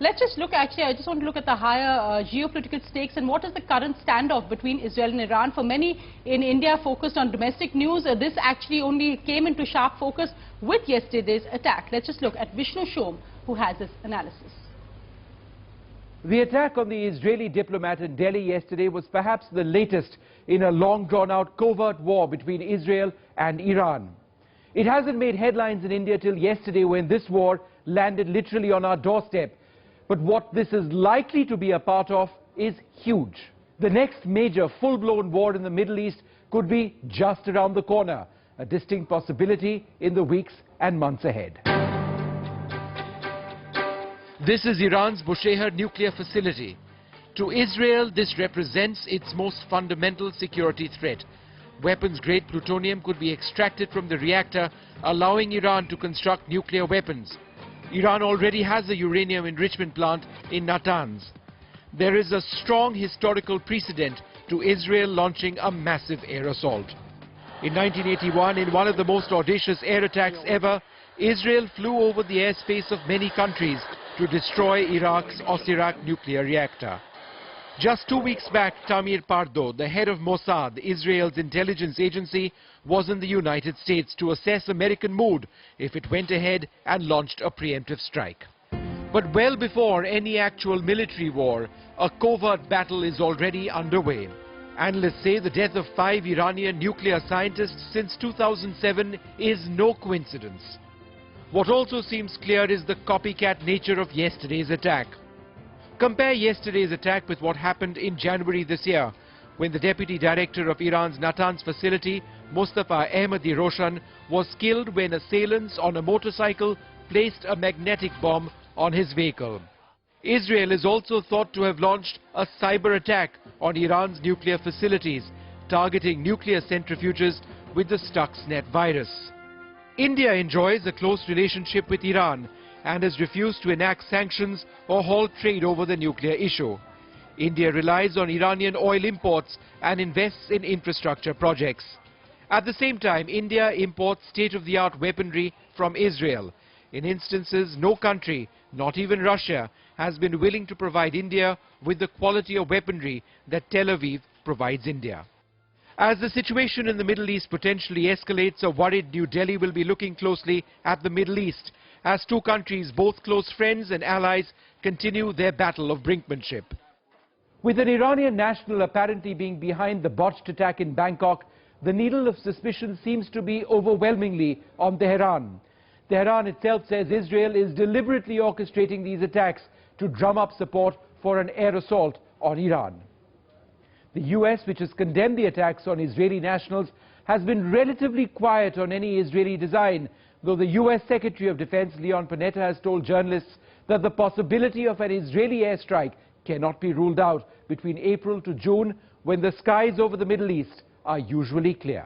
Let's just look, actually, I just want to look at the higher geopolitical stakes and what is the current standoff between Israel and Iran. For many in India focused on domestic news, this actually only came into sharp focus with yesterday's attack. Let's just look at Vishnu Shom, who has this analysis. The attack on the Israeli diplomat in Delhi yesterday was perhaps the latest in a long drawn-out covert war between Israel and Iran. It hasn't made headlines in India till yesterday, when this war landed literally on our doorstep. But what this is likely to be a part of is huge. The next major full-blown war in the Middle East could be just around the corner, a distinct possibility in the weeks and months ahead. This is Iran's Bushehr nuclear facility. To Israel, this represents its most fundamental security threat. Weapons-grade plutonium could be extracted from the reactor, allowing Iran to construct nuclear weapons. Iran already has a uranium enrichment plant in Natanz. There is a strong historical precedent to Israel launching a massive air assault. In 1981, in one of the most audacious air attacks ever, Israel flew over the airspace of many countries to destroy Iraq's Osirak nuclear reactor. Just 2 weeks back, Tamir Pardo, the head of Mossad, Israel's intelligence agency, was in the United States to assess American mood if it went ahead and launched a preemptive strike. But well before any actual military war, a covert battle is already underway. Analysts say the death of 5 Iranian nuclear scientists since 2007 is no coincidence. What also seems clear is the copycat nature of yesterday's attack. Compare yesterday's attack with what happened in January this year, when the deputy director of Iran's Natanz facility, Mustafa Ahmadi Roshan, was killed when assailants on a motorcycle placed a magnetic bomb on his vehicle. Israel is also thought to have launched a cyber attack on Iran's nuclear facilities, targeting nuclear centrifuges with the Stuxnet virus. India enjoys a close relationship with Iran and has refused to enact sanctions or halt trade over the nuclear issue. India relies on Iranian oil imports and invests in infrastructure projects. At the same time, India imports state-of-the-art weaponry from Israel. In instances, no country, not even Russia, has been willing to provide India with the quality of weaponry that Tel Aviv provides India. As the situation in the Middle East potentially escalates, a worried New Delhi will be looking closely at the Middle East, as two countries, both close friends and allies, continue their battle of brinkmanship. With an Iranian national apparently being behind the botched attack in Bangkok, the needle of suspicion seems to be overwhelmingly on Tehran. Tehran itself says Israel is deliberately orchestrating these attacks to drum up support for an air assault on Iran. The US, which has condemned the attacks on Israeli nationals, has been relatively quiet on any Israeli design, though the US Secretary of Defense Leon Panetta has told journalists that the possibility of an Israeli airstrike cannot be ruled out between April to June, when the skies over the Middle East are usually clear.